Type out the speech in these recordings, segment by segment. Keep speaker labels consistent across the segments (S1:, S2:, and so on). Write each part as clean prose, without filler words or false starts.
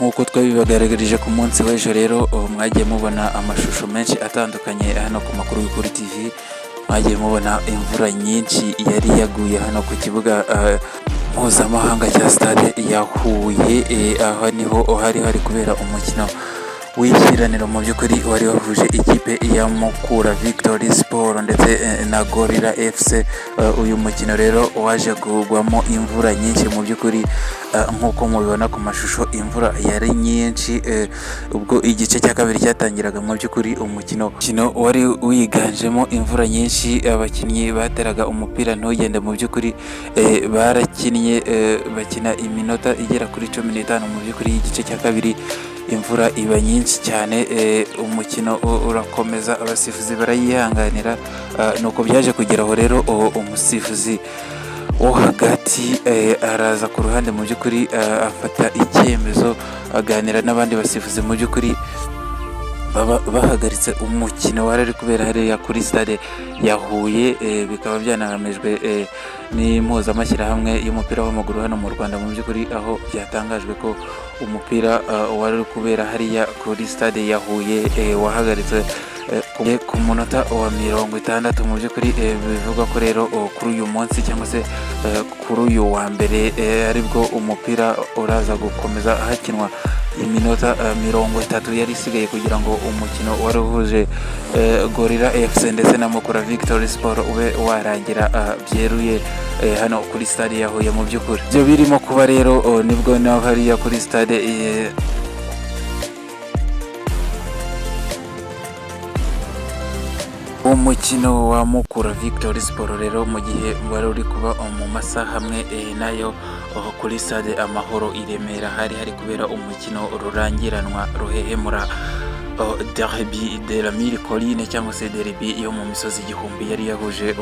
S1: nk'uko twabibagaragarije ku munsi w'ejo rero mwagiye mubona amashusho menshi atandukanye hano ku Makuru y'Ukuri TV. Mwagiye mubona imvura nyinshi yari yaguye hano ku kibuga mpuzamahanga cya stade ya Huye, aha niho hari kubera umukino w'ishyiraniro mu by'ukuri wari wahuje ikipe ya Mukura Victory Sport ndetse na Gorilla FC. Uyu mukino rero waje kugwamo imvura nyinshi mu by'ukuri, nk'uko mubibona ku mashusho imvura yari nyinshi. Ubwo igice cya kabiri cyatangiraga mu by'ukuri umukino wari wiganjemo imvura nyinshi, abakinnyi bateraga umupira ntugende mu by'ukuri barakinnye bakina iminota igera kuri 15 mu by'ukuri y'igice cya kabiri. Imvura iba nyinshi cyane, umukino urakomeza, abasifuzi barayihanganira, nuko byaje kugeraho rero umusifuzi wo hagati araza ku ruhande mu by'ukuri afata icyemezo, aganira n'abandi basifuzi mu by'ukuri bahagaritse umukino wari kubera hariya kuri stade ya Huye. Bikaba byanahamijwe n'impuzamashyirahamwe y'umupira w'amaguru hano mu Rwanda mu by'ukuri, aho byatangajwe ko umupira wari kubera hariya kuri stade ya Huye wahagaritswe ku munota wa 60 mu by'ukuri. Bivuga ko rero kuri uyu munsi cyangwa se kuri uyu wa mbere aribwo umupira uraza gukomeza hakinwa iminota 30 yari isigaye kugira ngo umukino wari uhuje Gorilla FC ndetse na Mukura Victory Sport ube warangira byeruye hano kuri stade ya Huye. Mu by'ukuri byo birimo kuba rero nibwo naho hariya kuri stade umukino wa Mukura Victory Sport rero mu gihe wari uri kuba mu masaha hamwe nayo kuri stade Amahoro i Remera hari kubera umukino rurangiranwa ruhehemura derby de la Mille Collines cyangwa se derby yo mu misozi igihumbi yari yahuje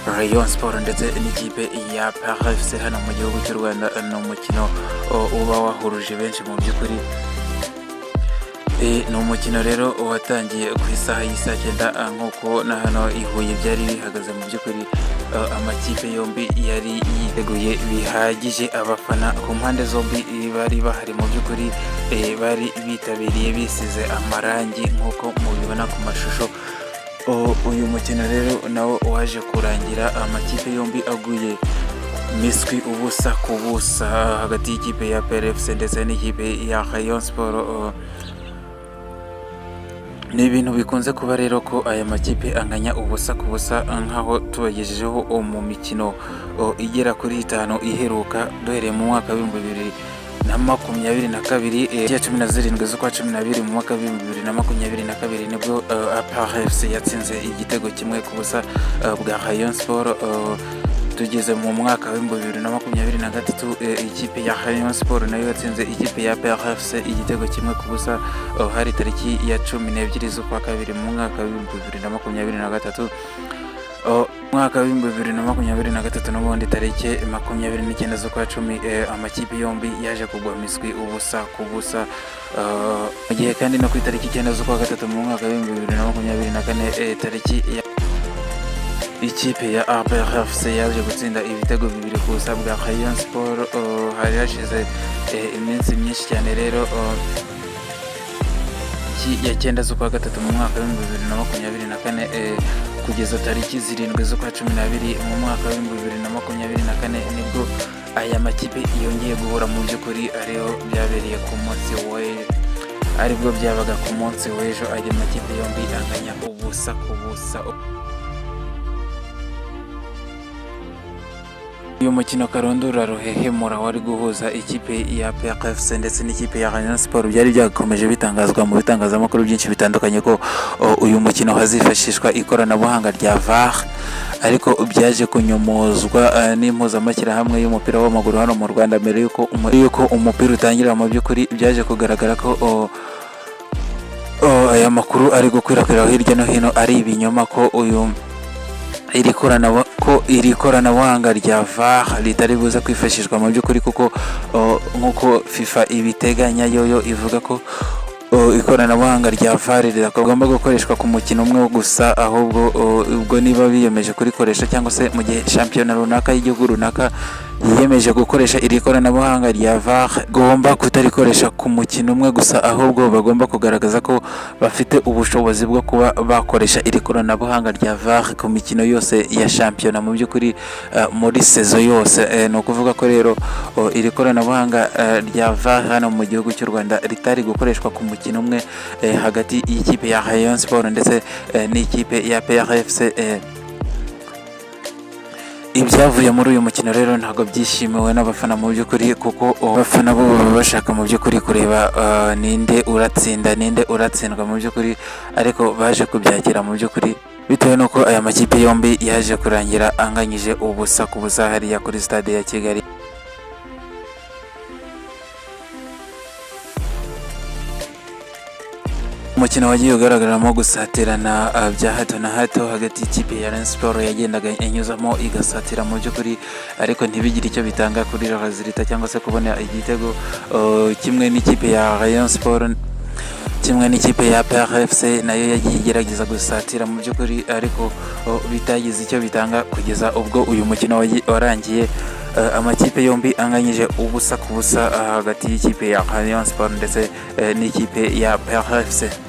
S1: Rayon Sport ndetse n'ikipe ya Paris FC hano mu gihugu cy'u Rwanda. Ni umukino uba wahuruje benshi mu by'ukuri. Ni umukino rero watangiye ku isaha y'isa 9 nk'uko na hano i Huye byari bihagaze mu by'ukuri. Amakipe yombi yari yiteguye bihagije, abafana ku mpande zombi bari bahari mu by'ukuri, bari bitabiriye bisize amarangi nk'uko mubibona ku mashusho. Uyu mukino rero nawo waje kurangira amakipe yombi aguye miswi ubusa ku busa hagati y'ikipe ya PRFC ndetse n'ikipe ya Rayon Sport. Ni ibintu bikunze kuba rero ko aya makipe anganya ubusa ku busa, nkaho tubagejejeho mu mikino igera kuri 5 iheruka duhereye mu mwaka wa 2022 ya 17 z'ukwa 12 mu mwaka wa 2022 nibwo Paris yatsinze igitego kimwe ku busa bwa Rayon Sport. Tugeze mu mwaka wa 2023 ikipe ya Rayon Sport nayo yatsinze ikipe ya PRFC igitego kimwe ku busa, hari tariki ya 12 z'ukwa kabiri mu mwaka wa 2023. Mwaka wa 2023 n'ubundi tariki 29 z'ukwa 10 amakipe yombi yaje kugwa miswi ubusa ku busa. Mu gihe kandi no ku itariki 9 z'ukwa gatatu mu mwaka wa 2024 tariki ya ikipe ya RPFC yaje gutsinda ibitego 2 ku busa bwa Rayon Sport. Hari hashize iminsi myinshi cyane rero ya 9 z'ukwa gatatu mu mwaka wa 2024 kugeza tariki 7 z'ukwa 12 mu mwaka wa 2024 nibwo aya makipe yongeye guhura mu by'ukuri, ariho byabereye ku munsi aribwo byabaga ku munsi w'ejo. Aya makipe yombi anganya ubusa ku busa. Uyu mukino karundura ruhehemura wari guhuza ikipe ya PRFC ndetse n'ikipe ya Rayon Sport byari byakomeje bitangazwa mu bitangazamakuru byinshi bitandukanye ko uyu mukino hazifashishwa ikoranabuhanga rya VAR, ariko byaje kunyomozwa n'impuzamashyirahamwe y'umupira w'amaguru hano mu Rwanda. Mbere yuko umupira utangira mu by'ukuri byaje kugaragara ko aya makuru ari gukwirakwira hirya no hino ari ibinyoma, ko iri koranabuhanga rya VAR ritari buza kwifashishwa mu by'ukuri, kuko nk'uko FIFA ibiteganya yoyo ivuga ko ikoranabuhanga rya VAR rigomba gukoreshwa ku mukino umwe gusa, ahubwo ubwo niba biyemeje kurikoresha cyangwa se mu gihe shampiyona runaka y'igihugu runaka yiyemeje gukoresha iri koranabuhanga rya VAR gomba kutarikoresha ku mukino umwe gusa, ahubwo bagomba kugaragaza ko bafite ubushobozi bwo kuba bakoresha iri koranabuhanga rya VAR ku mikino yose ya shampiyona mu by'ukuri muri sezo yose. Ni ukuvuga ko rero iri koranabuhanga rya VAR hano mu gihugu cy'u Rwanda ritari gukoreshwa ku mukino umwe hagati y'ikipe ya Rayon Sport ndetse n'ikipe ya PRFC. Ibyavuye muri uyu mukino rero ntabwo byishimiwe n'abafana mu by'ukuri, kuko abafana bo baba bashaka mu by'ukuri kureba ninde uratsinda ninde uratsindwa mu by'ukuri, ariko baje kubyakira mu by'ukuri bitewe n'uko aya makipe yombi yaje kurangira anganyije ubusa ku busa hariya kuri stade ya Kigali. Umukino wagiye ugaragaramo gusatirana bya hato na hato hagati y'ikipe ya Rayon Sport yagendaga inyuzamo igasatira mu by'ukuri, ariko ntibigire icyo bitanga kuri rezilita cyangwa se kubona igitego, kimwe n'ikipe ya Rayon Sport kimwe n'ikipe ya PRFC nayo yagiye igerageza gusatira mu by'ukuri, ariko bitagize icyo bitanga kugeza ubwo uyu mukino warangiye amakipe yombi anganyije ubusa ku busa hagati y'ikipe ya Rayon Sport ndetse n'ikipe ya PRFC.